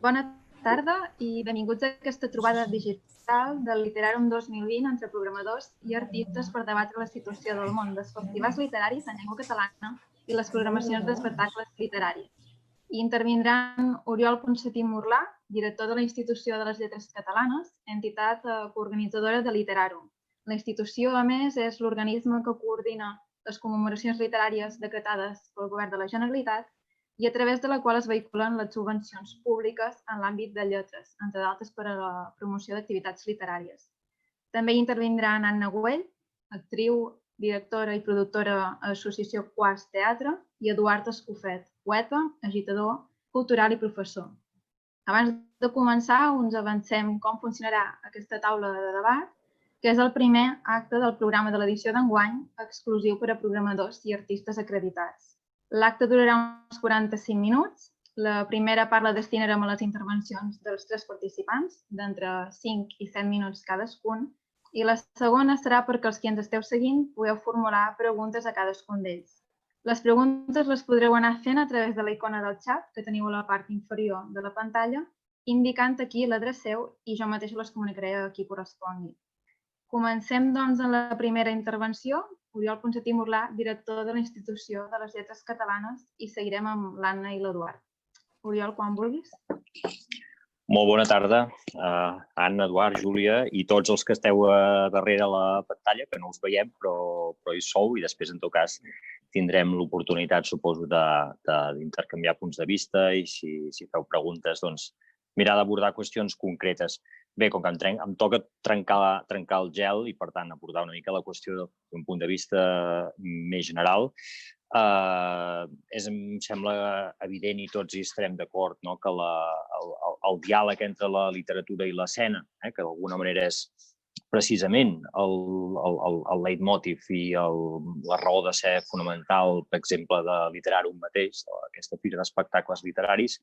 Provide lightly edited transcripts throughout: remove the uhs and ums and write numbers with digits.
Bona tarda i benvinguts a aquesta trobada digital del Literàrum 2020 entre programadors i artistes per debatre la situació del món dels festivals literaris en llengua catalana i les programacions d'espectacles literaris. Hi intervindran Oriol Ponsatí Morlà, director de la Institució de les Lletres Catalanes, entitat coorganitzadora de Literàrum. La institució, a més, és l'organisme que coordina les commemoracions literàries decretades pel Govern de la Generalitat i a través de la qual es vehiculen les subvencions públiques en l'àmbit de lletres, entre d'altres per a la promoció d'activitats literàries. També hi intervindran Anna Güell, actriu, directora i productora a l'Associació Quarts Teatre, i Eduard Escofet, poeta, agitador, cultural i professor. Abans de començar, us avancem com funcionarà aquesta taula de debat, que és el primer acte del programa de l'edició d'enguany, exclusiu per a programadors i artistes acreditats. L'acte durarà uns 45 minuts. La primera part la destinarem a les intervencions dels 3 participants, d'entre 5 i 7 minuts cadascun, i la segona serà perquè els qui ens esteu seguint podeu formular preguntes a cadascun d'ells. Les preguntes les podreu anar fent a través de la icona del xat que teniu a la part inferior de la pantalla, indicant a qui l'adreceu i jo mateixa les comunicaré a qui correspongui. Comencem, doncs, amb la primera intervenció. Oriol Ponsatí Morlà, director de la Institució de les Lletres Catalanes, i seguirem amb l'Anna i l'Eduard. Oriol, quan vulguis. Molt bona tarda, Anna, Eduard, Júlia i tots els que esteu darrere la pantalla, que no us veiem, però hi sou, i després, en tot cas, tindrem l'oportunitat, suposo, d'intercanviar punts de vista i si feu preguntes, doncs, mirar d'abordar qüestions concretes. Bé, com que em toca trencar el gel i, per tant, abordar una mica la qüestió d'un punt de vista més general, em sembla evident i tots hi estarem d'acord que el diàleg entre la literatura i l'escena, que d'alguna manera és precisament el leitmotiv i la raó de ser fonamental, per exemple, de Literàrum mateix, aquesta fira d'espectacles literaris,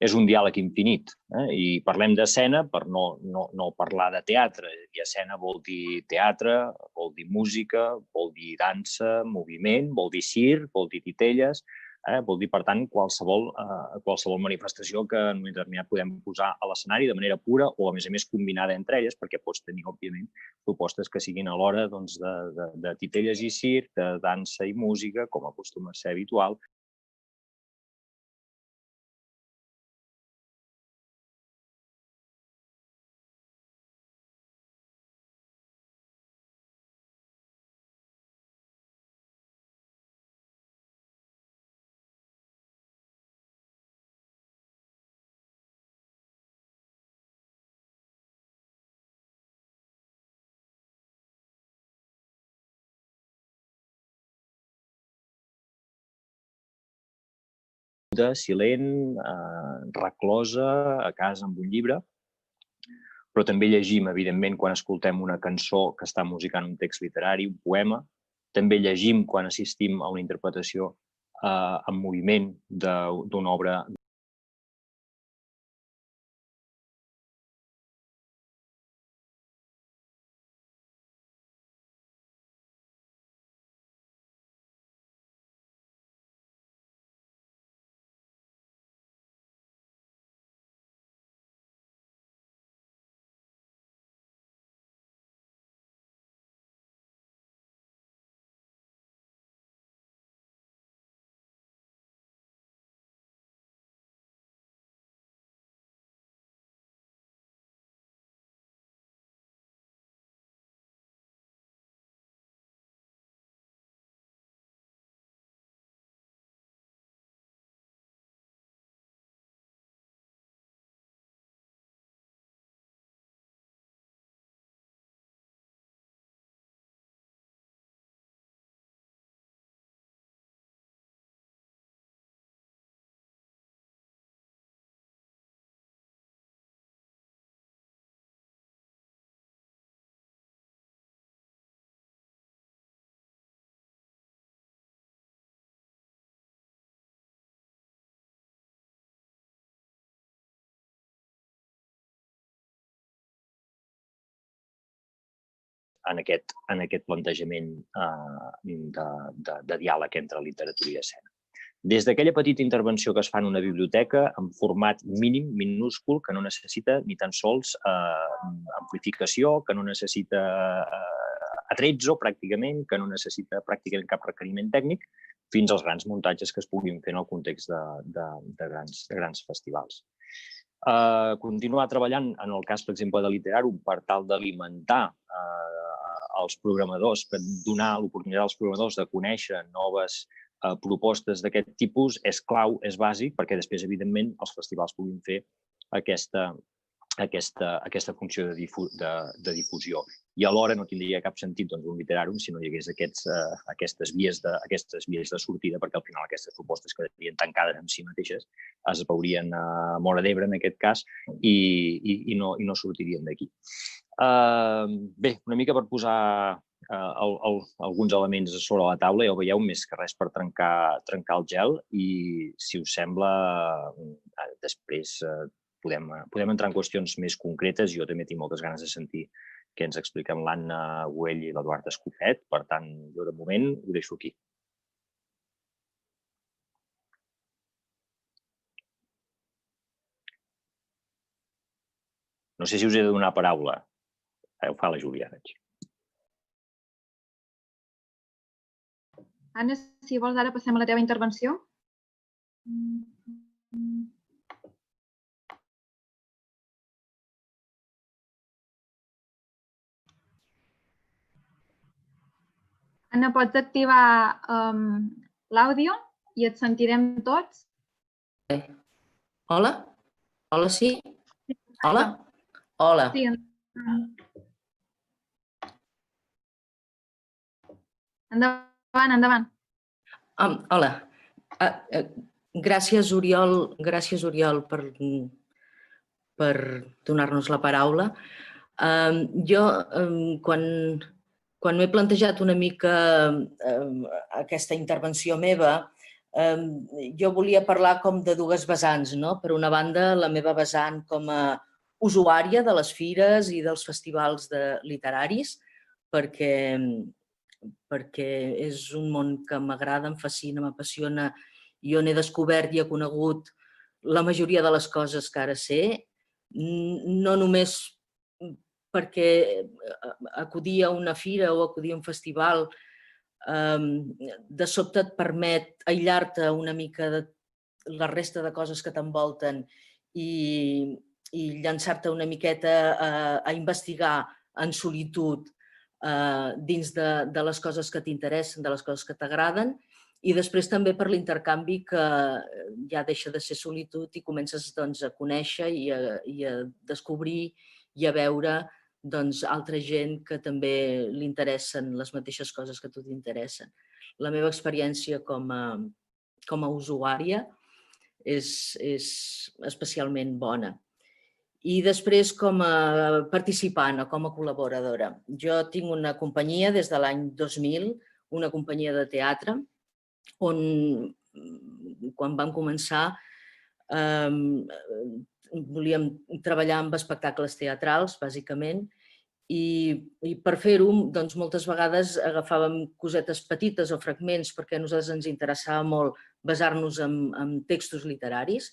és un diàleg infinit. I parlem d'escena per no parlar de teatre. I escena vol dir teatre, vol dir música, vol dir dansa, moviment, vol dir circ, vol dir titelles, vol dir, per tant, qualsevol manifestació que en un determinat podem posar a l'escenari de manera pura o, a més, combinada entre elles, perquè pots tenir, òbviament, propostes que siguin alhora de titelles i circ, de dansa i música, com acostuma a ser habitual. Silent, reclosa, a casa amb un llibre, però també llegim, evidentment, quan escoltem una cançó que està musicant un text literari, un poema. També llegim quan assistim a una interpretació en moviment d'una obra. En aquest plantejament de diàleg entre literatura i escena. Des d'aquella petita intervenció que es fa en una biblioteca, en format mínim, minúscul, que no necessita ni tan sols amplificació, que no necessita atrezzo, pràcticament, que no necessita pràcticament cap requeriment tècnic, fins als grans muntatges que es puguin fer en el context de grans festivals. Continuar treballant, en el cas, per exemple, de Literarum, per tal d'alimentar els programadors, per donar l'oportunitat als programadors de conèixer noves propostes d'aquest tipus, és clau, és bàsic, perquè després, evidentment, els festivals puguin fer aquesta funció de difusió. I alhora no tindria cap sentit un Literarum si no hi hagués aquestes vies de sortida, perquè al final aquestes propostes quedarien tancades en si mateixes, es veurien a Móra d'Ebre, en aquest cas, i no sortirien d'aquí. Bé, una mica per posar alguns elements sobre la taula, ja ho veieu, més que res per trencar el gel, i si us sembla, després podem entrar en qüestions més concretes. Jo també tinc moltes ganes de sentir què ens expliquen l'Anna Güell i l'Eduard Escofet. Per tant, jo de moment ho deixo aquí. No sé si us he de donar paraula. Ho fa la Júlia, veig. Anna, si vols, ara passem a la teva intervenció. Anna, pots activar l'àudio i et sentirem tots. Hola? Hola, sí? Hola? Hola. Sí. Endavant, endavant. Hola. Gràcies, Oriol, per donar-nos la paraula. Jo, quan m'he plantejat una mica aquesta intervenció meva, Jo volia parlar com de dues vessants, no? Per una banda, la meva vessant com a usuària de les fires i dels festivals literaris, perquè és un món que m'agrada, em fascina, m'apassiona i on he descobert i he conegut la majoria de les coses que ara sé, no només perquè acudir a una fira o acudir a un festival de sobte et permet aïllar-te una mica de la resta de coses que t'envolten i llançar-te una miqueta a investigar en solitud dins de les coses que t'interessen, de les coses que t'agraden, i després també per l'intercanvi que ja deixa de ser solitud i comences a conèixer i a descobrir i a veure altra gent que també li interessen les mateixes coses que a tu t'interessen. La meva experiència com a usuària és especialment bona. I després com a participant o com a col·laboradora. Jo tinc una companyia des de l'any 2000, una companyia de teatre, on quan vam començar volíem treballar amb espectacles teatrals, bàsicament, i per fer-ho, moltes vegades agafàvem cosetes petites o fragments perquè a nosaltres ens interessava molt basar-nos en textos literaris.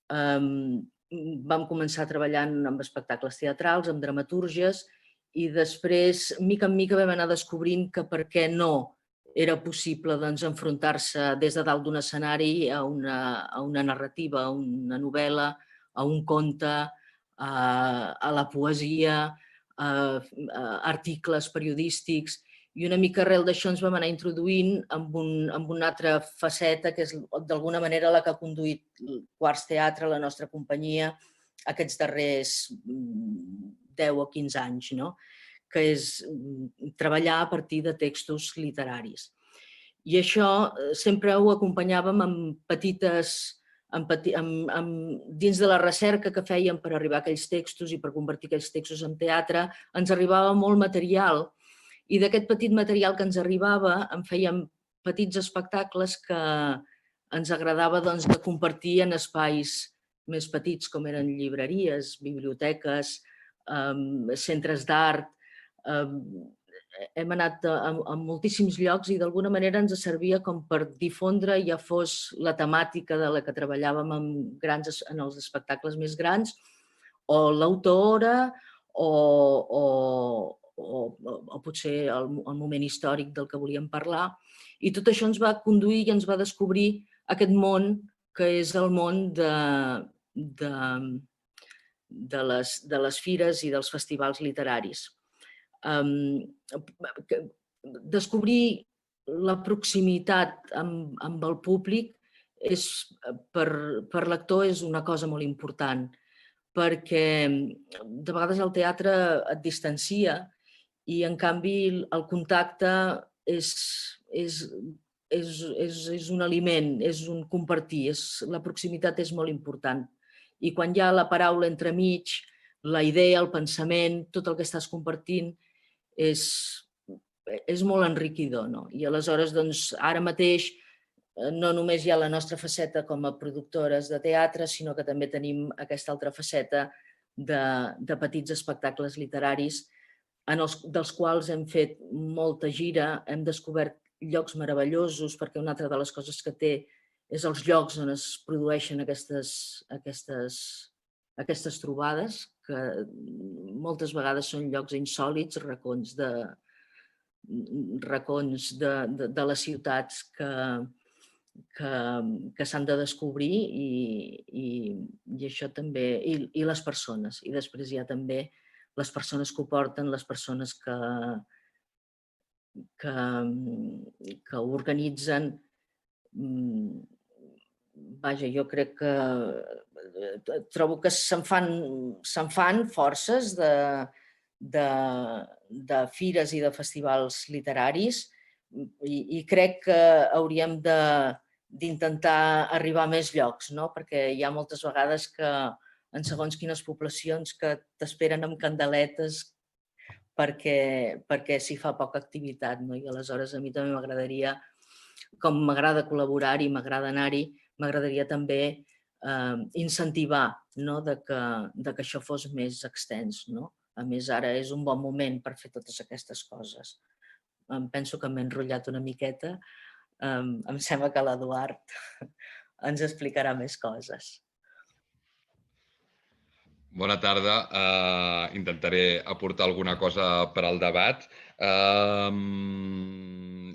Vam començar treballant amb espectacles teatrals, amb dramatúrgies, i després, mica en mica, vam anar descobrint que per què no era possible enfrontar-se des de dalt d'un escenari a una narrativa, a una novel·la, a un conte, a la poesia, a articles periodístics, i una mica arrel d'això ens vam anar introduint amb una altra faceta que és d'alguna manera la que ha conduït Quarts Teatre, la nostra companyia, aquests darrers 10 o 15 anys, que és treballar a partir de textos literaris. I això sempre ho acompanyàvem amb petites dins de la recerca que fèiem per arribar a aquells textos i per convertir aquells textos en teatre, ens arribava molt material, i d'aquest petit material que ens arribava en fèiem petits espectacles que ens agradava de compartir en espais més petits, com eren llibreries, biblioteques, centres d'art. Hem anat a moltíssims llocs i d'alguna manera ens servia com per difondre, ja fos la temàtica de la que treballàvem en els espectacles més grans, o l'autora, o potser el moment històric del que volíem parlar. I tot això ens va conduir i ens va descobrir aquest món que és el món de les fires i dels festivals literaris. Descobrir la proximitat amb el públic per l'actor és una cosa molt important, perquè de vegades el teatre et distancia i en canvi el contacte és un aliment, és un compartir, la proximitat és molt important. I quan hi ha la paraula entremig, la idea, el pensament, tot el que estàs compartint, és molt enriquidor. I aleshores, ara mateix, no només hi ha la nostra faceta com a productores de teatre, sinó que també tenim aquesta altra faceta de petits espectacles literaris dels quals hem fet molta gira, hem descobert llocs meravellosos, perquè una altra de les coses que té és els llocs on es produeixen aquestes trobades, que moltes vegades són llocs insòlits, racons de les ciutats que s'han de descobrir, i això també, i les persones. I després hi ha també les persones que ho porten, les persones que ho organitzen. Vaja, jo crec que trobo que se'n fan forces de fires i de festivals literaris, i crec que hauríem d'intentar arribar a més llocs, perquè hi ha moltes vegades que en segons quines poblacions que t'esperen amb candeletes perquè s'hi fa poca activitat, i aleshores a mi també m'agradaria com m'agrada col·laborar-hi, m'agrada anar-hi, m'agradaria també incentivar de que això fos més extens. A més, ara és un bon moment per fer totes aquestes coses. Em penso que m'he enrotllat una miqueta. Em sembla que l'Eduard ens explicarà més coses. Bona tarda. Intentaré aportar alguna cosa per al debat.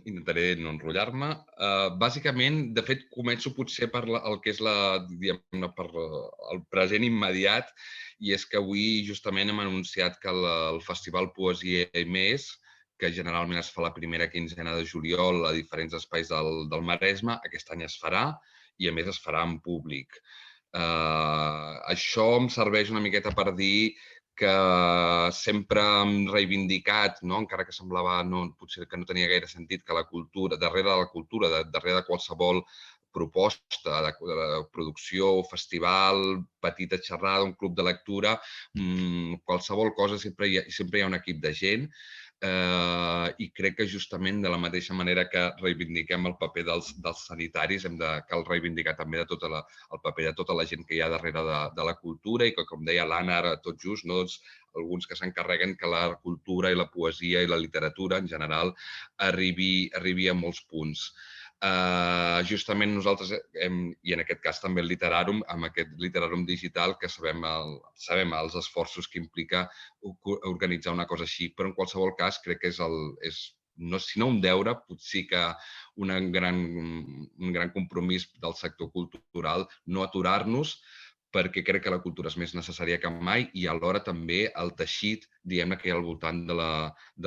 Intentaré no enrotllar-me. Bàsicament, de fet, començo potser per el que és per el present immediat, i és que avui justament hem anunciat que el Festival Poesia i Més, que generalment es fa la primera quinzena de juliol a diferents espais del Maresme, aquest any es farà i a més es farà en públic. Això em serveix una miqueta per dir que sempre hem reivindicat, encara que semblava potser que no tenia gaire sentit, que la cultura, darrere de la cultura, darrere de qualsevol proposta de producció, festival, petita xerrada, un club de lectura, qualsevol cosa, sempre hi ha un equip de gent. I crec que justament de la mateixa manera que reivindiquem el paper dels sanitaris, cal reivindicar també el paper de tota la gent que hi ha darrere de la cultura i que, com deia l'Anna ara tot just, alguns que s'encarreguen que la cultura i la poesia i la literatura en general arribi a molts punts. Justament nosaltres, i en aquest cas també el Literàrum, amb aquest Literàrum digital, que sabem els esforços que implica organitzar una cosa així, però en qualsevol cas crec que és si no un deure, potser que un gran compromís del sector cultural no aturar-nos, perquè crec que la cultura és més necessària que mai i alhora també el teixit, diguem-ne, que hi ha al voltant de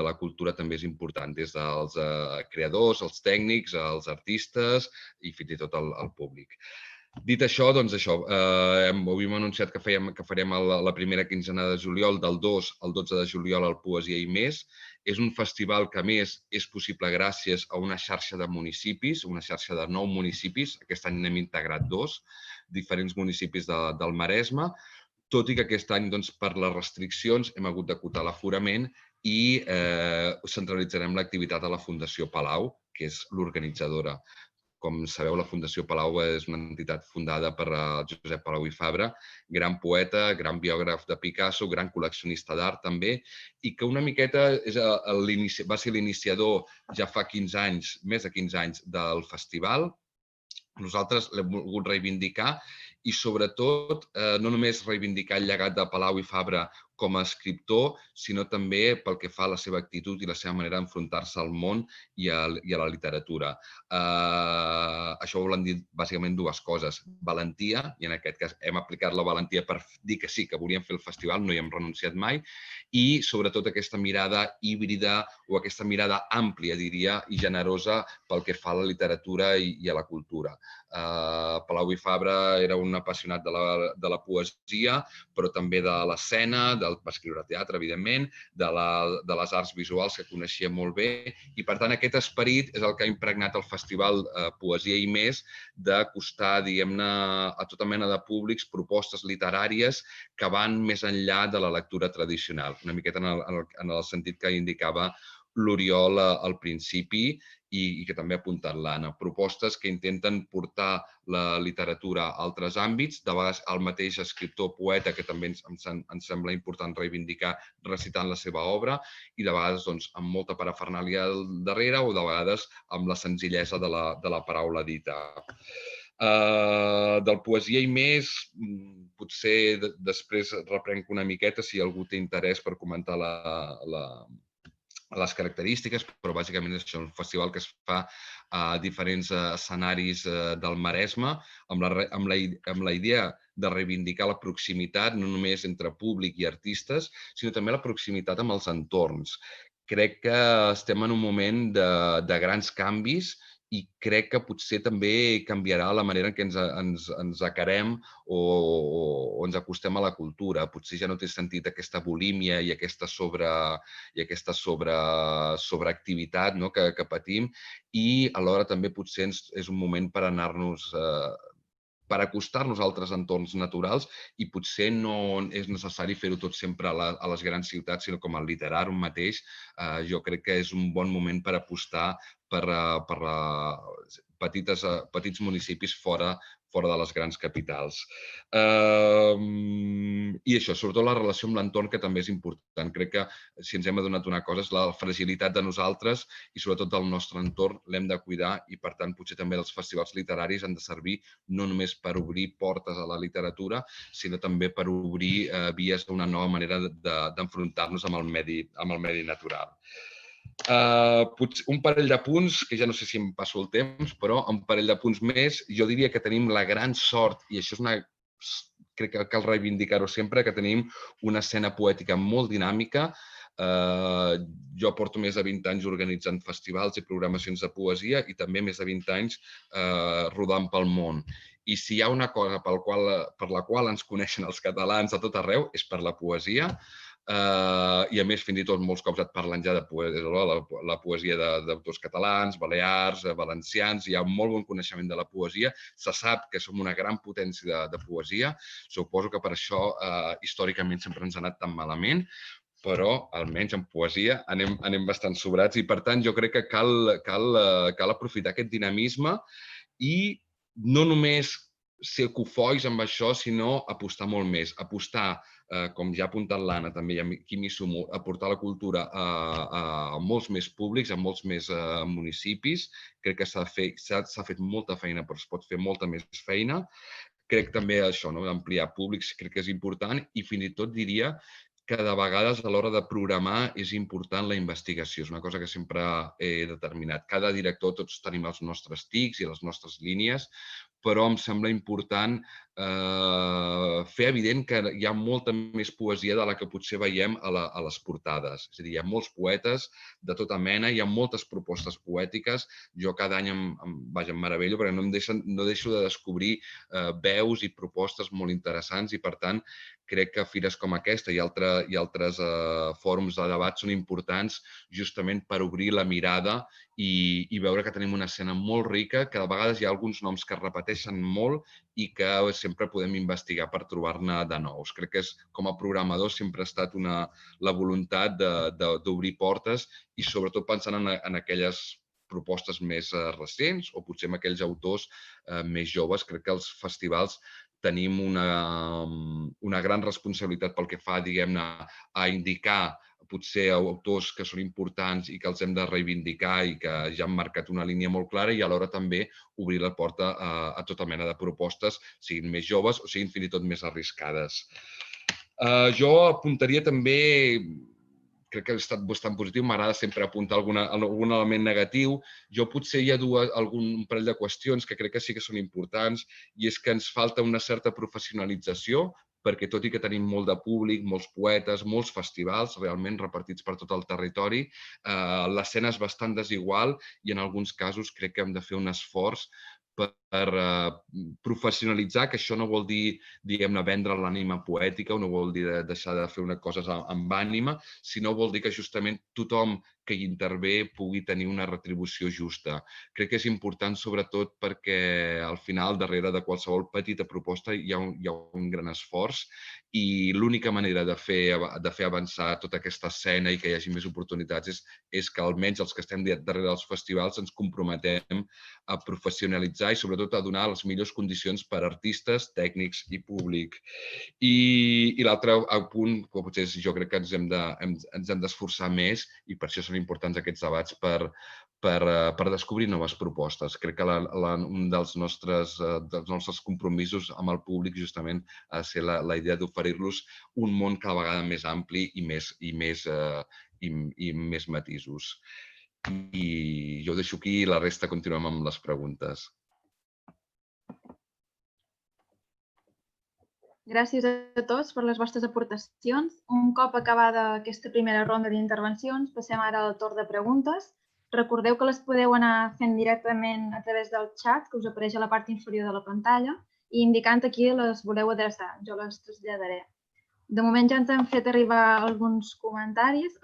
la cultura també és important, des dels creadors, els tècnics, els artistes i fins i tot el públic. Dit això, doncs això, avui hem anunciat que farem la primera quinzena de juliol, del 2 al 12 de juliol, al Poesia i Més. És un festival que, a més, és possible gràcies a una xarxa de municipis, una xarxa de 9 municipis. Aquest any n'hem integrat 2, diferents municipis del Maresme, tot i que aquest any, per les restriccions, hem hagut d'acotar l'aforament i centralitzarem l'activitat a la Fundació Palau, que és l'organitzadora. Com sabeu, la Fundació Palau és una entitat fundada per Josep Palau i Fabra, gran poeta, gran biògraf de Picasso, gran col·leccionista d'art també, i que una miqueta va ser l'iniciador ja fa 15 anys, més de 15 anys, del festival. Nosaltres l'hem volgut reivindicar i, sobretot, no només reivindicar el llegat de Palau i Fabra com a escriptor, sinó també pel que fa a la seva actitud i la seva manera d'enfrontar-se al món i a la literatura. Això volen dir bàsicament dues coses. Valentia, i en aquest cas hem aplicat la valentia per dir que sí, que volíem fer el festival, no hi hem renunciat mai, i sobretot aquesta mirada híbrida o aquesta mirada àmplia, diria, i generosa pel que fa a la literatura i a la cultura. Palau i Fabra era un apassionat de la poesia, però també de l'escena, va escriure teatre, evidentment, de les arts visuals, que coneixia molt bé, i per tant aquest esperit és el que ha impregnat el festival Poesia i Més, d'acostar, diguem-ne, a tota mena de públics propostes literàries que van més enllà de la lectura tradicional, una miqueta en el sentit que indicava l'Oriol al principi i que també ha apuntat l'Anna. Propostes que intenten portar la literatura a altres àmbits, de vegades el mateix escriptor poeta, que també ens sembla important reivindicar recitant la seva obra, i de vegades amb molta parafernàlia al darrere o de vegades amb la senzillesa de la paraula dita. Del Poesia i Més, potser després reprenc una miqueta si algú té interès per comentar les característiques, però bàsicament és un festival que es fa a diferents escenaris del Maresme, amb la idea de reivindicar la proximitat, no només entre públic i artistes, sinó també la proximitat amb els entorns. Crec que estem en un moment de grans canvis i crec que potser també canviarà la manera en què ens acarem o ens acostem a la cultura. Potser ja no té sentit aquesta bulímia i aquesta sobreactivitat que patim, i alhora també potser és un moment per anar-nos per acostar-nos a altres entorns naturals, i potser no és necessari fer-ho tot sempre a les grans ciutats, sinó com el Literàrum mateix. Jo crec que és un bon moment per apostar petits municipis fora de les grans capitals. I això, sobretot la relació amb l'entorn, que també és important. Crec que si ens hem adonat una cosa és la fragilitat de nosaltres i sobretot del nostre entorn l'hem de cuidar i, per tant, potser també els festivals literaris han de servir no només per obrir portes a la literatura, sinó també per obrir vies a una nova manera d'enfrontar-nos amb el medi natural. Un parell de punts, que ja no sé si em passo el temps, però un parell de punts més. Jo diria que tenim la gran sort, i això crec que cal reivindicar-ho sempre, que tenim una escena poètica molt dinàmica. Jo porto més de 20 anys organitzant festivals i programacions de poesia i també més de 20 anys rodant pel món. I si hi ha una cosa per la qual ens coneixen els catalans a tot arreu és per la poesia. I a més, fins i tot molts cops et parlen ja de la poesia d'autors catalans, balears, valencians. Hi ha un molt bon coneixement de la poesia. Se sap que som una gran potència de poesia. Suposo que per això històricament sempre ens ha anat tan malament, però almenys en poesia anem bastant sobrats i, per tant, jo crec que cal aprofitar aquest dinamisme i no només ser cofois amb això, sinó apostar molt més. Apostar, com ja ha apuntat l'Anna, també, i aquí m'hi sumo, a portar la cultura a molts més públics, a molts més municipis. Crec que s'ha fet molta feina, però es pot fer molta més feina. Crec també això, ampliar públics, crec que és important i fins i tot diria que de vegades a l'hora de programar és important la investigació. És una cosa que sempre he determinat. Cada director, tots tenim els nostres tics i les nostres línies, però em sembla important fer evident que hi ha molta més poesia de la que potser veiem a les portades. És a dir, hi ha molts poetes de tota mena, hi ha moltes propostes poètiques. Jo cada any em meravello perquè no deixo de descobrir veus i propostes molt interessants i, per tant, crec que fires com aquesta i altres fòrums de debat són importants justament per obrir la mirada i veure que tenim una escena molt rica, que de vegades hi ha alguns noms que es repeteixen molt i que sempre podem investigar per trobar-ne de nous. Crec que com a programador sempre ha estat la voluntat d'obrir portes i sobretot pensant en aquelles propostes més recents o potser amb aquells autors més joves. Crec que els festivals tenim una gran responsabilitat pel que fa, diguem-ne, a indicar potser autors que són importants i que els hem de reivindicar i que ja han marcat una línia molt clara i alhora també obrir la porta a tota mena de propostes, siguin més joves o siguin fins i tot més arriscades. Jo apuntaria també, crec que ha estat bastant positiu, m'agrada sempre apuntar algun element negatiu. Jo potser hi ha un parell de qüestions que crec que sí que són importants i és que ens falta una certa professionalització, perquè tot i que tenim molt de públic, molts poetes, molts festivals realment repartits per tot el territori, l'escena és bastant desigual i en alguns casos crec que hem de fer un esforç per professionalitzar, que això no vol dir, diguem-ne, vendre l'ànima poètica o no vol dir deixar de fer coses amb ànima, sinó vol dir que justament tothom que hi intervé pugui tenir una retribució justa. Crec que és important, sobretot, perquè al final, darrere de qualsevol petita proposta hi ha un gran esforç i l'única manera de fer avançar tota aquesta escena i que hi hagi més oportunitats és que almenys els que estem darrere dels festivals ens comprometem a professionalitzar i sobretot a donar les millors condicions per a artistes, tècnics i públic. I l'altre punt, que potser jo crec que ens hem d'esforçar més i per això són importants aquests debats per descobrir noves propostes. Crec que un dels nostres compromisos amb el públic justament ha de ser la idea d'oferir-los un món cada vegada més ampli i més matisos. I jo ho deixo aquí i la resta continuem amb les preguntes. Gràcies a tots per les vostres aportacions. Un cop acabada aquesta primera ronda d'intervencions, passem ara al torn de preguntes. Recordeu que les podeu anar fent directament a través del xat, que us apareix a la part inferior de la pantalla, i indicant a qui les voleu adreçar. Jo les traslladaré. De moment ja ens han fet arribar alguns comentaris.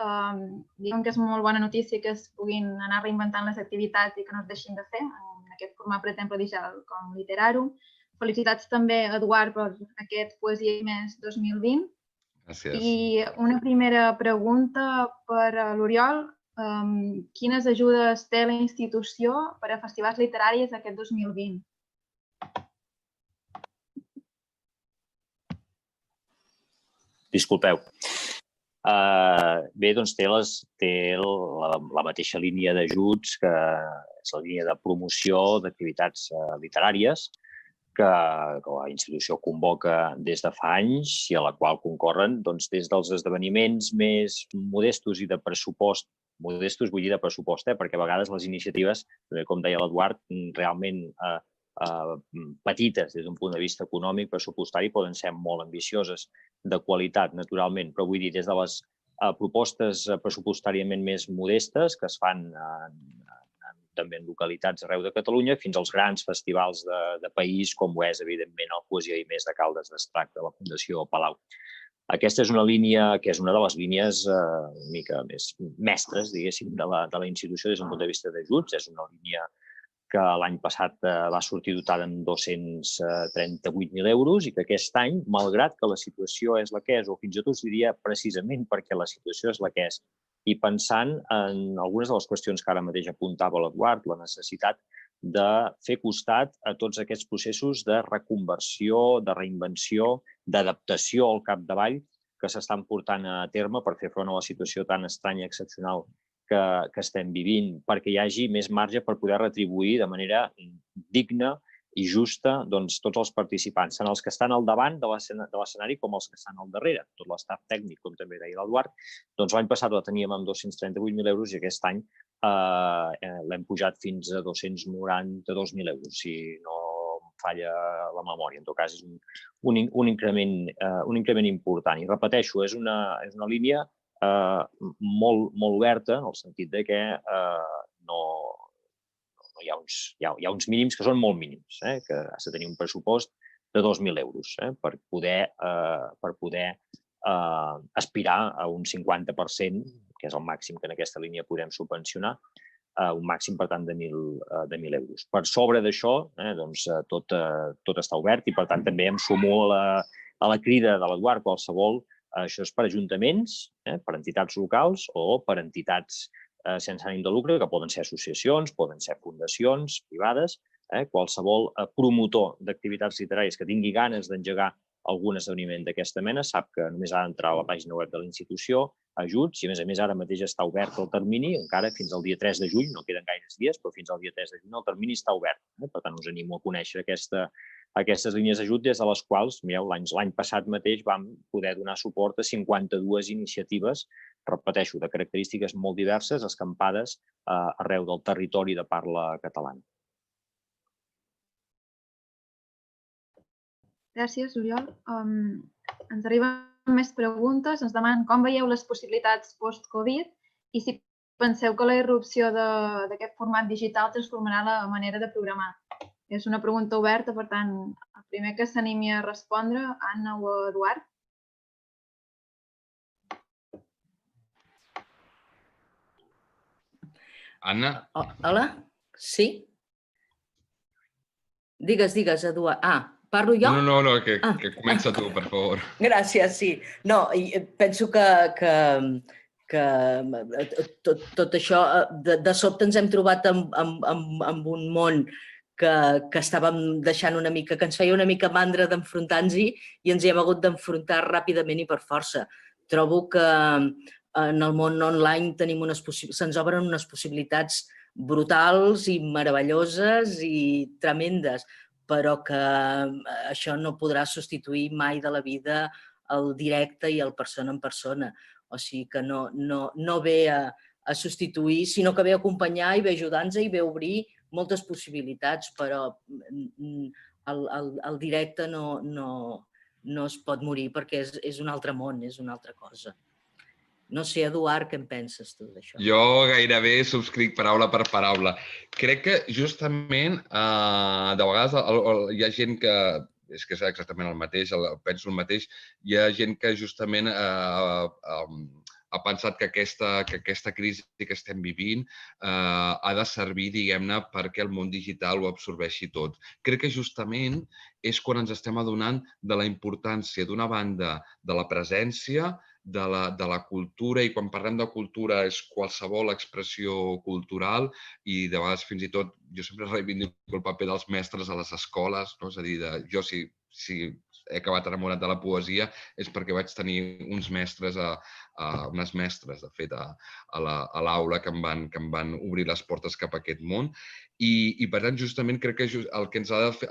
Diguem que és molt bona notícia que es puguin anar reinventant les activitats i que no es deixin de fer en aquest format, per exemple, digital com Literarum. Felicitats també, Eduard, per aquest Poesia i Més 2020. Gràcies. I una primera pregunta per a l'Oriol. quines ajudes té la institució per a festivals literaris aquest 2020? Disculpeu. Bé, doncs té la mateixa línia d'ajuts, que és la línia de promoció d'activitats literàries, que la institució convoca des de fa anys i a la qual concorren des dels esdeveniments més modestos i de pressupost, modestos vull dir de pressupost, perquè a vegades les iniciatives, com deia l'Eduard, realment petites des d'un punt de vista econòmic, pressupostari, poden ser molt ambicioses, de qualitat, naturalment, però vull dir, des de les propostes pressupostàriament més modestes que es fan també en localitats arreu de Catalunya, fins als grans festivals de país, com ho és, evidentment, el Poesia i Més de Caldes d'Estrac, de la Fundació Palau. Aquesta és una línia que és una de les línies una mica més mestres, diguéssim, de la institució des d'un punt de vista d'ajuts. És una línia que l'any passat va sortir dotada amb 238.000 euros i que aquest any, malgrat que la situació és la que és, o fins i tot us diria precisament perquè la situació és la que és, i pensant en algunes de les qüestions que ara mateix apuntava l'Eduard, la necessitat de fer costat a tots aquests processos de reconversió, de reinvenció, d'adaptació al capdavall que s'estan portant a terme per fer front a la situació tan estranya i excepcional que estem vivint, perquè hi hagi més marge per poder retribuir de manera digna i justa tots els participants, tant els que estan al davant de l'escenari com els que estan al darrere. Tot l'estaf tècnic, com també deia l'Eduard, l'any passat la teníem amb 238.000 euros i aquest any l'hem pujat fins a 292.000 euros, si no em falla la memòria. En tot cas, és un increment important. I repeteixo, és una línia molt oberta, en el sentit de que hi ha uns mínims que són molt mínims, que has de tenir un pressupost de 2.000 euros per poder aspirar a un 50%, que és el màxim que en aquesta línia podem subvencionar, un màxim, per tant, de 1.000 euros. Per sobre d'això, tot està obert i, per tant, també em sumo a la crida de l'Eduard. Qualsevol, això és per ajuntaments, per entitats locals o per entitats sense ànim de lucre, que poden ser associacions, poden ser fundacions privades, qualsevol promotor d'activitats literàries que tingui ganes d'engegar algun esdeveniment d'aquesta mena sap que només ha d'entrar a la pàgina web de la institució, ajuts, i a més ara mateix està obert el termini, encara fins al dia 3 de juny, no queden gaires dies, però fins al dia 3 de juny el termini està obert. Per tant, us animo a conèixer aquestes línies d'ajut des de les quals, mireu, l'any passat mateix vam poder donar suport a 52 iniciatives, repeteixo, de característiques molt diverses, escampades arreu del territori de parla catalana. Gràcies, Oriol. Ens arriben més preguntes. Ens demanen com veieu les possibilitats post-Covid i si penseu que la irrupció d'aquest format digital transformarà la manera de programar. És una pregunta oberta, per tant, el primer que s'animi a respondre, Anna o Eduard. Anna? Hola? Sí? Digues, Eduard. Parlo jo? No, que comença tu, per favor. Gràcies, sí. No, penso que tot això, de sobte ens hem trobat amb un món que estàvem deixant una mica, que ens feia una mica mandra d'enfrontar-nos-hi i ens hi hem hagut d'enfrontar ràpidament i per força. Trobo que en el món online se'ns obren unes possibilitats brutals i meravelloses i tremendes, però que això no podrà substituir mai de la vida el directe i el persona en persona. O sigui que no ve a substituir, sinó que ve a acompanyar i ve a ajudar-nos i ve a obrir moltes possibilitats, però el directe no es pot morir perquè és un altre món, és una altra cosa. No sé, Eduard, què en penses tu d'això? Jo gairebé subscric paraula per paraula. Crec que justament de vegades hi ha gent que, és que és exactament el mateix, penso el mateix, hi ha gent que justament ha pensat que aquesta crisi que estem vivint ha de servir, diguem-ne, perquè el món digital ho absorbeixi tot. Crec que justament és quan ens estem adonant de la importància, d'una banda, de la presència, de la cultura, i quan parlem de cultura és qualsevol expressió cultural, i de vegades fins i tot jo sempre reivindico el paper dels mestres a les escoles, no? És a dir, jo si he acabat enamorat de la poesia és perquè vaig tenir unes mestres, de fet, a l'aula que em van obrir les portes cap a aquest món. I per tant, justament, crec que el que ens ha de fer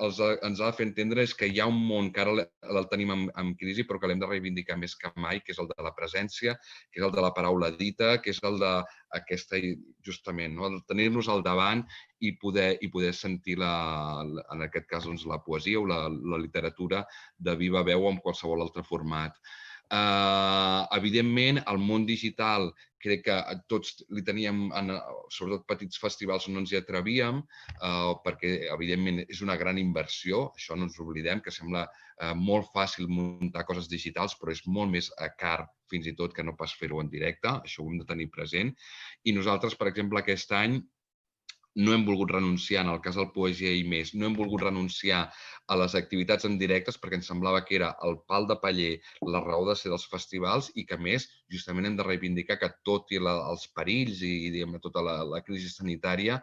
entendre és que hi ha un món que ara el tenim en crisi, però que l'hem de reivindicar més que mai, que és el de la presència, que és el de la paraula dita, que és el d'aquesta, justament, no? El tenir-nos al davant i poder sentir, en aquest cas, la poesia o la literatura de viva veu o en qualsevol altre format. Evidentment, el món digital crec que tots li teníem, sobretot petits festivals on no ens hi atrevíem, perquè, evidentment, és una gran inversió, això no ens oblidem, que sembla molt fàcil muntar coses digitals, però és molt més car, fins i tot, que no pas fer-ho en directe, això ho hem de tenir present. I nosaltres, per exemple, aquest any, no hem volgut renunciar, en el cas del Poesia i més, no hem volgut renunciar a les activitats en directes perquè ens semblava que era el pal de paller, la raó de ser dels festivals, i que, a més, justament hem de reivindicar que tot i els perills i, diguem-ne, tota la crisi sanitària,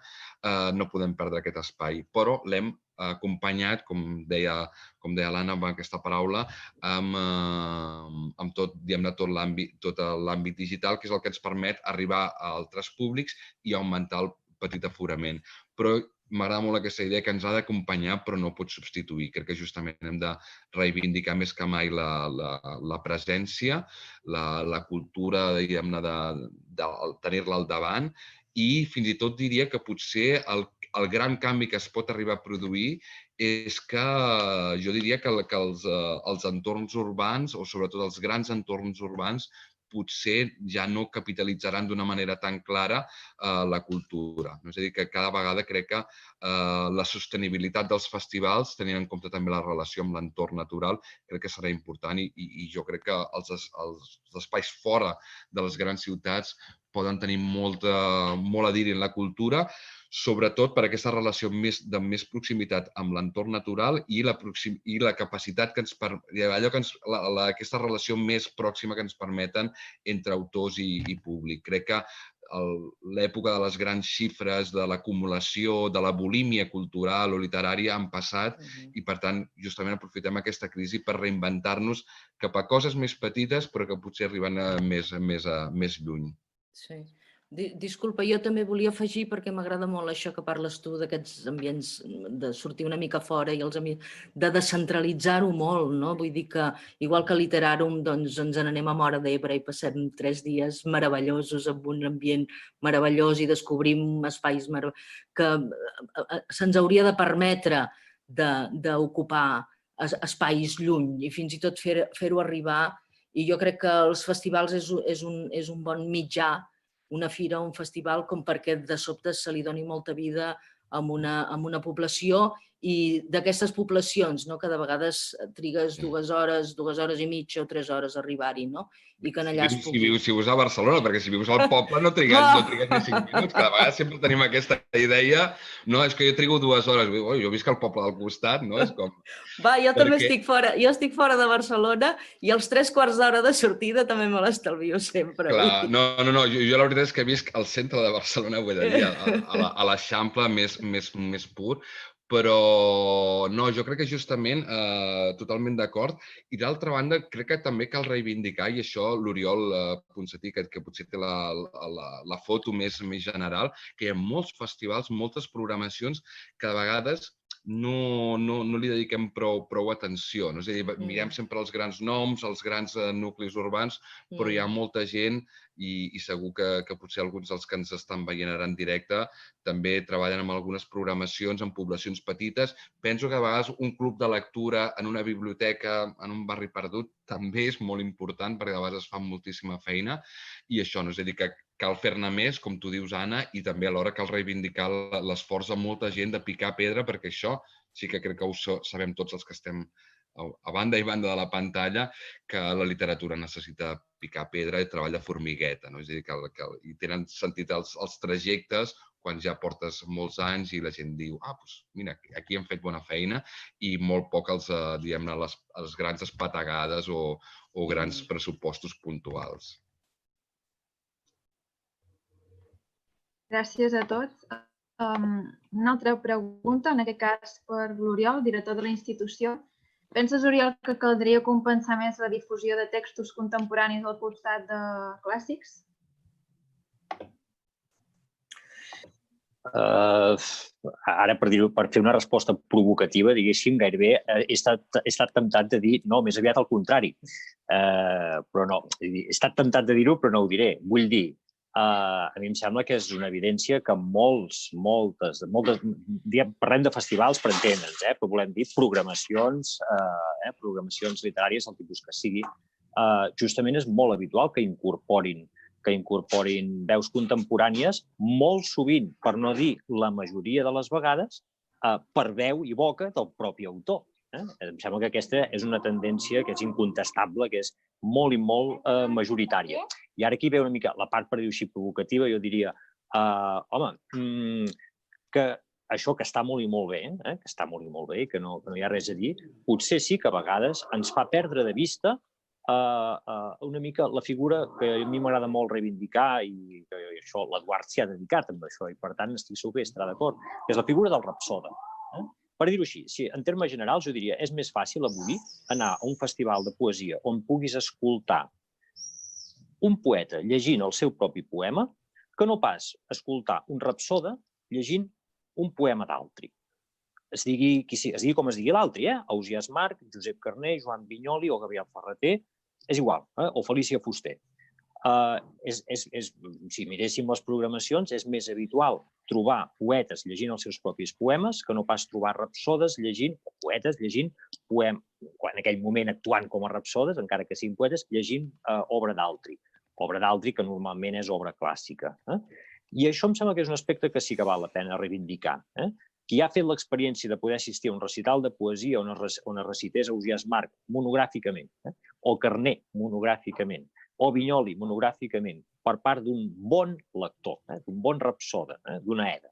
no podem perdre aquest espai. Però l'hem acompanyat, com deia l'Anna amb aquesta paraula, amb tot l'àmbit digital, que és el que ens permet arribar a altres públics i augmentar el petit aforament. Però m'agrada molt aquesta idea que ens ha d'acompanyar però no pot substituir. Crec que justament hem de reivindicar més que mai la presència, la cultura, diguem-ne, de tenir-la al davant, i fins i tot diria que potser el gran canvi que es pot arribar a produir és que jo diria que els entorns urbans, o sobretot els grans entorns urbans, potser ja no capitalitzaran d'una manera tan clara la cultura. És a dir, que cada vegada crec que la sostenibilitat dels festivals, tenint en compte també la relació amb l'entorn natural, crec que serà important, i jo crec que els espais fora de les grans ciutats poden tenir molt a dir en la cultura, sobretot per aquesta relació de més proximitat amb l'entorn natural i la capacitat que ens permet, aquesta relació més pròxima que ens permeten entre autors i públic. Crec que l'època de les grans xifres, de l'acumulació, de la bulímia cultural o literària han passat, i per tant justament aprofitem aquesta crisi per reinventar-nos cap a coses més petites però que potser arriben més lluny. Sí. Disculpa, jo també volia afegir, perquè m'agrada molt això que parles tu d'aquests ambients, de sortir una mica fora i de descentralitzar-ho molt, no? Vull dir que, igual que Literàrum, doncs ens n'anem a Móra d'Ebre i passem 3 dies meravellosos amb un ambient meravellós i descobrim espais que se'ns hauria de permetre d'ocupar espais lluny i fins i tot fer-ho arribar. I jo crec que els festivals és un bon mitjà, una fira o un festival, com perquè de sobte se li doni molta vida a una població, i d'aquestes poblacions, que de vegades trigues 2 hores, 2 hores i mitja o 3 hores a arribar-hi, i que allà es pugui... Si vius a Barcelona, perquè si vius al poble no trigues ni 5 minuts, que de vegades sempre tenim aquesta idea, no, és que jo trigo 2 hores, jo visc al poble del costat, no? És com... Va, jo també estic fora de Barcelona i els 3/4 d'hora de sortida també me l'estalvio sempre. Clar, no, jo la veritat és que visc al centre de Barcelona, ho he de dir, a l'Eixample més pur, però no, jo crec que justament totalment d'acord. I d'altra banda, crec que també cal reivindicar, i això l'Oriol Ponsatí, que potser té la foto més general, que hi ha molts festivals, moltes programacions que de vegades no li dediquem prou atenció. És a dir, mirem sempre els grans noms, els grans nuclis urbans, però hi ha molta gent, i segur que potser alguns dels que ens estan veient ara en directe també treballen amb algunes programacions en poblacions petites. Penso que a vegades un club de lectura en una biblioteca, en un barri perdut, també és molt important, perquè a vegades es fa moltíssima feina, i això, és a dir, que cal fer-ne més, com tu dius, Anna, i també alhora cal reivindicar l'esforç de molta gent de picar pedra, perquè això sí que crec que ho sabem tots els que estem a banda i banda de la pantalla, que la literatura necessita picar pedra i treball de formigueta, no? És a dir, que tenen sentit els trajectes quan ja portes molts anys i la gent diu doncs mira, aquí hem fet bona feina i molt poc diguem-ne, les grans espategades o grans pressupostos puntuals. Gràcies a tots. Una altra pregunta, en aquest cas per l'Oriol, director de la institució. Penses, Oriol, que caldria compensar més la difusió de textos contemporanis al costat de clàssics? Ara, per fer una resposta provocativa, diguéssim, gairebé he estat temptat de dir no, més aviat al contrari. Però no, he estat temptat de dir-ho, però no ho diré. Vull dir, a mi em sembla que és una evidència que moltes, parlem de festivals per entendre'ns, però volem dir programacions literàries, el tipus que sigui, justament és molt habitual que incorporin veus contemporànies, molt sovint, per no dir la majoria de les vegades, per veu i boca del propi autor. Em sembla que aquesta és una tendència que és incontestable, que és molt i molt majoritària. I ara aquí ve una mica la part, per dir-ho així, provocativa, jo diria, que això que està molt i molt bé, que no hi ha res a dir, potser sí que a vegades ens fa perdre de vista una mica la figura que a mi m'agrada molt reivindicar i que això l'Eduard s'hi ha dedicat amb això i per tant estic segur que estarà d'acord, que és la figura del rapsode. Per dir-ho així, en termes generals jo diria és més fàcil avui anar a un festival de poesia on puguis escoltar un poeta llegint el seu propi poema que no pas escoltar un rapsode llegint un poema d'altri. Es digui com es digui l'altre, Ausiàs March, Josep Carner, Joan Vinyoli o Gabriel Ferrater, és igual, o Felícia Fuster. Si miréssim les programacions, és més habitual trobar poetes llegint els seus propis poemes que no pas trobar rapsodes poetes llegint poemes, en aquell moment actuant com a rapsodes, encara que siguin poetes, llegint obra d'altri. Obra d'altri que normalment és obra clàssica. I això em sembla que és un aspecte que sí que val la pena reivindicar. Qui ha fet l'experiència de poder assistir a un recital de poesia on es recités Ausiàs March monogràficament, o Carner monogràficament, o Vinyoli monogràficament, per part d'un bon lector, d'un bon rapsode, d'una Eda,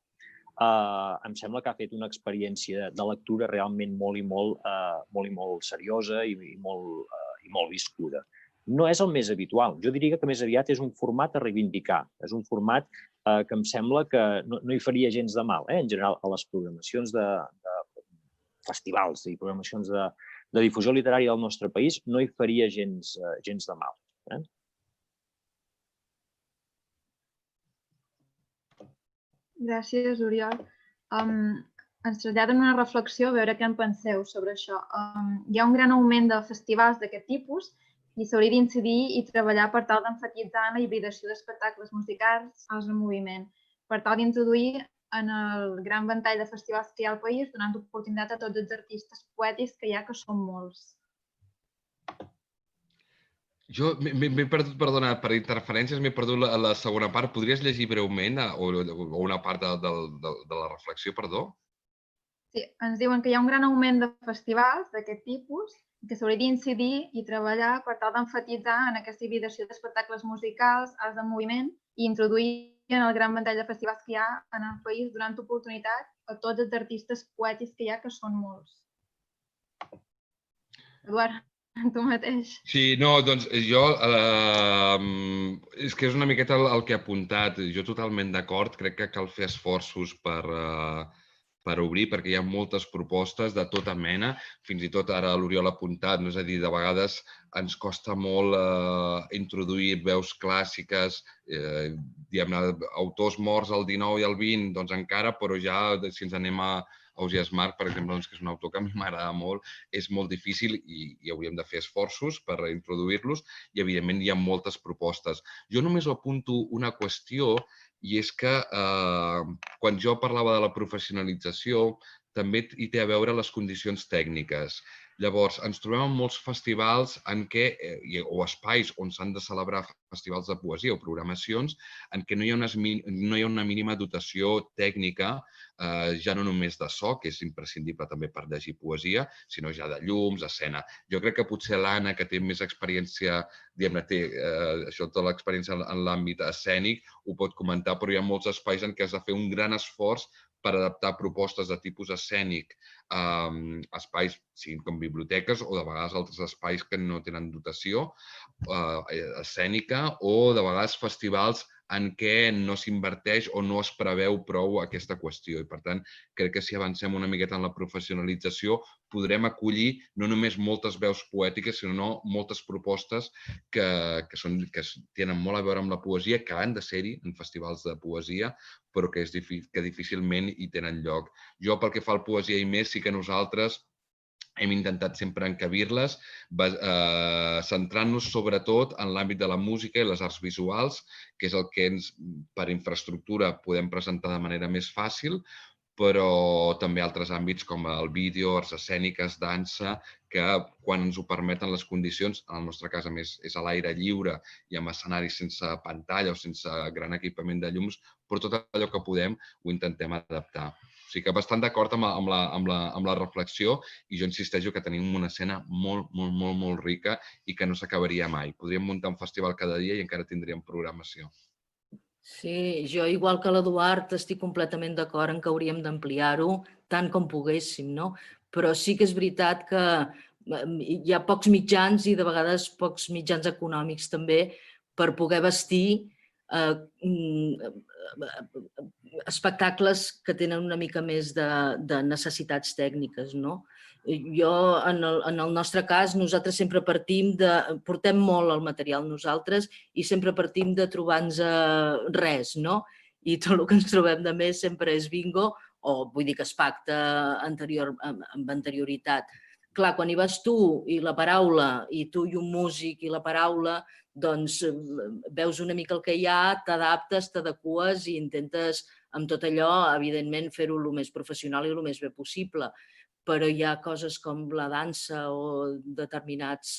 em sembla que ha fet una experiència de lectura realment molt i molt seriosa i molt viscuda. No és el més habitual. Jo diria que més aviat és un format a reivindicar. És un format que em sembla que no hi faria gens de mal. En general, a les programacions de festivals i programacions de difusió literària del nostre país no hi faria gens de mal. Gràcies, Oriol. Ens traslladen una reflexió, a veure què en penseu sobre això. Hi ha un gran augment de festivals d'aquest tipus i s'hauria d'incidir i treballar per tal d'emfatitzar la hibridació d'espectacles musicals als en moviment, per tal d'introduir en el gran ventall de festivals que hi ha al país, donant oportunitat a tots els artistes poètics que hi ha, que són molts. Jo m'he perdut, perdona, per interferències, m'he perdut la segona part. Podries llegir breument o una part de la reflexió, perdó? Sí, ens diuen que hi ha un gran augment de festivals d'aquest tipus i que s'hauria d'incidir i treballar per tal d'emfatitzar en aquesta hibridació d'espectacles musicals, arts de moviment i introduir en el gran ventall de festivals que hi ha en el país, donant oportunitat a tots els artistes poètics que hi ha, que són molts. Eduard, tu mateix. Sí, no, doncs jo... És que és una miqueta el que he apuntat. Jo totalment d'acord. Crec que cal fer esforços per obrir, perquè hi ha moltes propostes de tota mena. Fins i tot ara l'Oriol ha apuntat, no? És a dir, de vegades ens costa molt introduir veus clàssiques, diguem-ne, autors morts al 19 i al 20, doncs encara, però ja si ens anem a Ausiàs March, per exemple, que és un autor que a mi m'agrada molt, és molt difícil i hauríem de fer esforços per introduir-los i, evidentment, hi ha moltes propostes. Jo només apunto una qüestió i és que quan jo parlava de la professionalització també hi té a veure les condicions tècniques. Llavors, ens trobem en molts festivals o espais on s'han de celebrar festivals de poesia o programacions en què no hi ha una mínima dotació tècnica, ja no només de so, que és imprescindible també per llegir poesia, sinó ja de llums, escena. Jo crec que potser l'Anna, que té més experiència, diguem-ne, té tota l'experiència en l'àmbit escènic, ho pot comentar, però hi ha molts espais en què has de fer un gran esforç per adaptar propostes de tipus escènic a espais, siguin com biblioteques o de vegades altres espais que no tenen dotació escènica o de vegades festivals en què no s'inverteix o no es preveu prou aquesta qüestió. I, per tant, crec que si avancem una miqueta en la professionalització podrem acollir no només moltes veus poètiques, sinó moltes propostes que tenen molt a veure amb la poesia, que han de ser-hi en festivals de poesia, però que difícilment hi tenen lloc. Jo, pel que fa al Poesia i Més, sí que nosaltres hem intentat sempre encabir-les, centrant-nos sobretot en l'àmbit de la música i les arts visuals, que és el que per infraestructura podem presentar de manera més fàcil, però també altres àmbits com el vídeo, arts escèniques, dansa, que quan ens ho permeten les condicions, en el nostre cas a més és a l'aire lliure i amb escenaris sense pantalla o sense gran equipament de llums, però tot allò que podem ho intentem adaptar. O sigui que bastant d'acord amb la reflexió i jo insisteixo que tenim una escena molt rica i que no s'acabaria mai. Podríem muntar un festival cada dia i encara tindríem programació. Sí, jo, igual que l'Eduard, estic completament d'acord en que hauríem d'ampliar-ho tant com poguéssim, no? Però sí que és veritat que hi ha pocs mitjans i de vegades pocs mitjans econòmics també per poder vestir espectacles que tenen una mica més de necessitats tècniques, no? Jo, en el nostre cas, nosaltres sempre portem molt el material nosaltres i sempre partim de trobar-nos res, no? I tot el que ens trobem de més sempre és bingo, o vull dir que es pacta amb anterioritat. Clar, quan hi vas tu i la paraula, i tu i un músic i la paraula, doncs veus una mica el que hi ha, t'adaptes, t'adeques i intentes amb tot allò, evidentment, fer-ho el més professional i el més bé possible. Però hi ha coses com la dansa o determinats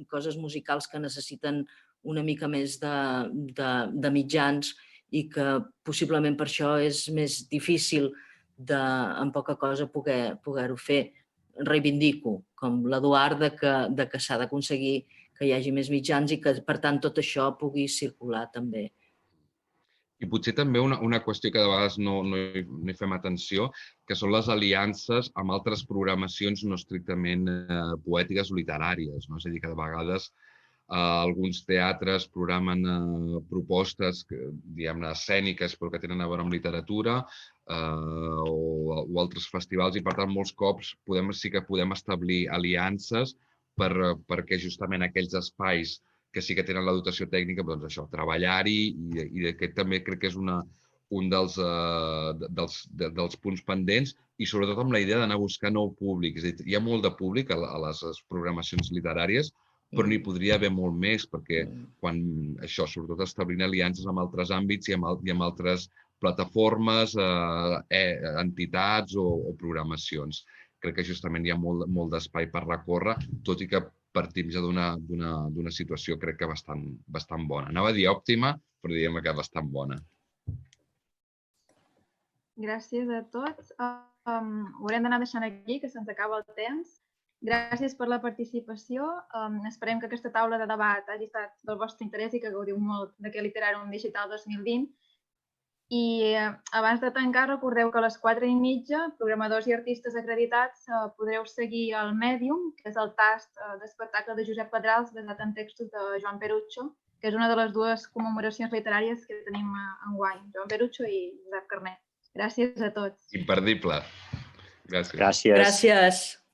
coses musicals que necessiten una mica més de mitjans i que possiblement per això és més difícil en poca cosa poder-ho fer. Reivindico, com l'Eduard, que s'ha d'aconseguir que hi hagi més mitjans i que, per tant, tot això pugui circular també. I potser també una qüestió que de vegades no hi fem atenció, que són les aliances amb altres programacions no estrictament poètiques o literàries. És a dir, que de vegades alguns teatres programen propostes, diguem-ne, escèniques, però que tenen a veure amb literatura, o altres festivals, i per tant molts cops sí que podem establir aliances perquè justament aquells espais que sí que tenen la dotació tècnica, doncs això, treballar-hi, i aquest també crec que és un dels punts pendents, i sobretot amb la idea d'anar a buscar nou públic. És a dir, hi ha molt de públic a les programacions literàries, però n'hi podria haver molt més, perquè quan això, sobretot establint aliances amb altres àmbits i amb altres plataformes, entitats o programacions. Crec que justament hi ha molt d'espai per recórrer, tot i que partim ja d'una situació, crec que bastant bona. Anava a dir òptima, però diguem que bastant bona. Gràcies a tots. Ho haurem d'anar deixant aquí, que se'ns acaba el temps. Gràcies per la participació. Esperem que aquesta taula de debat hagi estat del vostre interès i que gaudiu molt d'aquest Literàrum Digital 2020. I abans de tancar, recordeu que a les 4:30, programadors i artistes acreditats podreu seguir el Medium, que és el tast d'espectacle de Josep Pedrals basat en textos de Joan Perucho, que és una de les dues commemoracions literàries que tenim enguany, Joan Perucho i Josep Carner. Gràcies a tots. Imperdible. Gràcies. Gràcies. Gràcies.